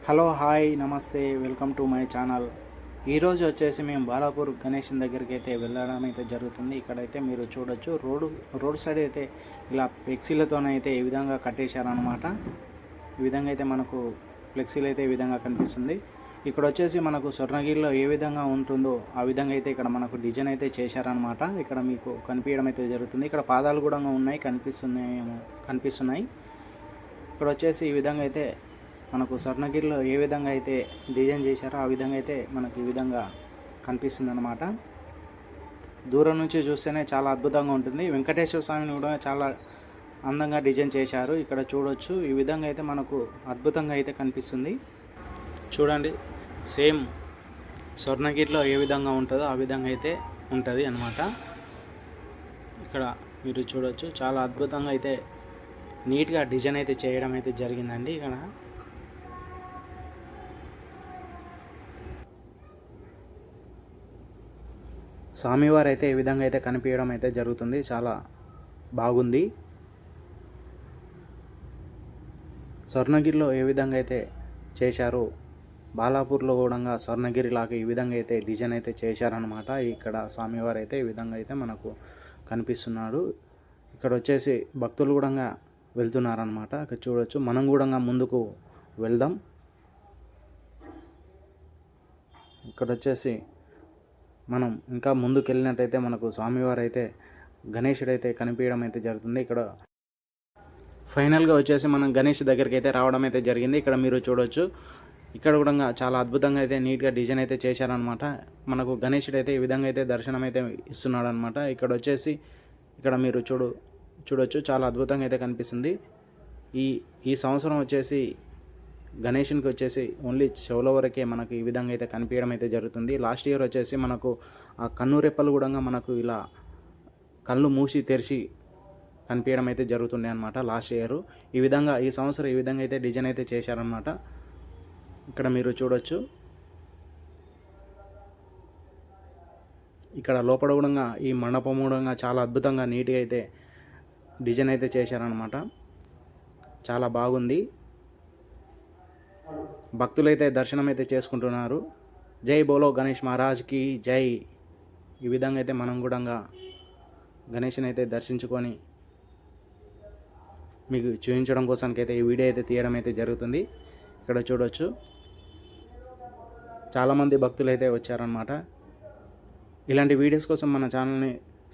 Hello hi నమస్తే welcome to my channel. ఈరోజు వచ్చేసి మేము బాలాపూర్ గణేషన్ దగ్గరికి అయితే వెళ్ళడం అయితే జరుగుతుంది. ఇక్కడైతే మీరు చూడొచ్చు రోడ్ సైడ్ అయితే ఇలా ఫ్లెక్సీలతోనైతే ఈ విధంగా కట్టేశారనమాట. ఈ విధంగా అయితే మనకు ఫ్లెక్సీలు అయితే ఈ విధంగా కనిపిస్తుంది. ఇక్కడ వచ్చేసి మనకు స్వర్ణగిరిలో ఏ విధంగా ఉంటుందో ఆ విధంగా అయితే ఇక్కడ మనకు డిజైన్ అయితే చేశారనమాట. ఇక్కడ మీకు కనిపించడం అయితే జరుగుతుంది. ఇక్కడ పాదాలు కూడా ఉన్నాయి, కనిపిస్తున్నాయి. ఇక్కడ వచ్చేసి ఈ విధంగా అయితే మనకు స్వర్ణగిరిలో ఏ విధంగా అయితే డిజైన్ చేశారో ఆ విధంగా అయితే మనకు ఈ విధంగా కనిపిస్తుంది అనమాట. దూరం నుంచి చూస్తేనే చాలా అద్భుతంగా ఉంటుంది. వెంకటేశ్వర స్వామిని కూడా చాలా అందంగా డిజైన్ చేశారు. ఇక్కడ చూడొచ్చు ఈ విధంగా అయితే మనకు అద్భుతంగా అయితే కనిపిస్తుంది. చూడండి, సేమ్ స్వర్ణగిరిలో ఏ విధంగా ఉంటుందో ఆ విధంగా అయితే ఉంటుంది అన్నమాట. ఇక్కడ మీరు చూడొచ్చు చాలా అద్భుతంగా అయితే నీట్గా డిజైన్ అయితే చేయడం అయితే జరిగిందండి. ఇక్కడ స్వామివారు అయితే ఈ విధంగా అయితే కనిపించడం అయితే జరుగుతుంది. చాలా బాగుంది. స్వర్ణగిరిలో ఏ విధంగా అయితే చేశారో బాలాపూర్లో కూడా స్వర్ణగిరి లాగా ఈ విధంగా అయితే డిజైన్ అయితే చేశారనమాట. ఇక్కడ స్వామివారు అయితే ఈ విధంగా అయితే మనకు కనిపిస్తున్నాడు. ఇక్కడ వచ్చేసి భక్తులు కూడా వెళ్తున్నారనమాట. ఇక్కడ చూడవచ్చు. మనం కూడా ముందుకు వెళ్దాం. ఇక్కడ వచ్చేసి మనం ఇంకా ముందుకు వెళ్ళినట్టయితే మనకు స్వామివారు అయితే గణేశుడు అయితే కనిపించడం అయితే జరుగుతుంది. ఇక్కడ ఫైనల్గా వచ్చేసి మనం గణేష్ దగ్గరికి అయితే రావడం అయితే జరిగింది. ఇక్కడ మీరు చూడవచ్చు. ఇక్కడ కూడా చాలా అద్భుతంగా అయితే నీట్గా డిజైన్ అయితే చేశారనమాట. మనకు గణేశుడు అయితే ఈ విధంగా అయితే దర్శనం అయితే ఇస్తున్నాడు అనమాట. ఇక్కడ వచ్చేసి ఇక్కడ మీరు చూడవచ్చు. చాలా అద్భుతంగా అయితే కనిపిస్తుంది. ఈ సంవత్సరం వచ్చేసి గణేషునికి వచ్చేసి ఓన్లీ చెవుల వరకే మనకు ఈ విధంగా అయితే కనిపించడం అయితే జరుగుతుంది. లాస్ట్ ఇయర్ వచ్చేసి మనకు ఆ కన్ను రెప్పలు కూడా మనకు ఇలా కళ్ళు మూసి తెరిచి కనిపించడం అయితే జరుగుతుండే అనమాట లాస్ట్ ఇయర్. ఈ సంవత్సరం ఈ విధంగా అయితే డిజైన్ అయితే చేశారనమాట. ఇక్కడ మీరు చూడొచ్చు. ఇక్కడ లోపల కూడా ఈ మండపం కూడా చాలా అద్భుతంగా నీట్గా అయితే డిజైన్ అయితే చేశారనమాట. చాలా బాగుంది. భక్తులైతే దర్శనం అయితే చేసుకుంటున్నారు. జై బోలో గణేష్ మహారాజ్కి జై. ఈ విధంగా అయితే మనం కూడా గణేష్ని అయితే దర్శించుకొని మీకు చూపించడం కోసానికైతే ఈ వీడియో అయితే తీయడం అయితే జరుగుతుంది. ఇక్కడ చూడవచ్చు. చాలామంది భక్తులు అయితే వచ్చారనమాట. ఇలాంటి వీడియోస్ కోసం మన ఛానల్ని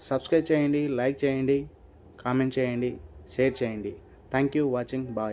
సబ్స్క్రైబ్ చేయండి, లైక్ చేయండి, కామెంట్ చేయండి, షేర్ చేయండి. Thank you watching. బాయ్.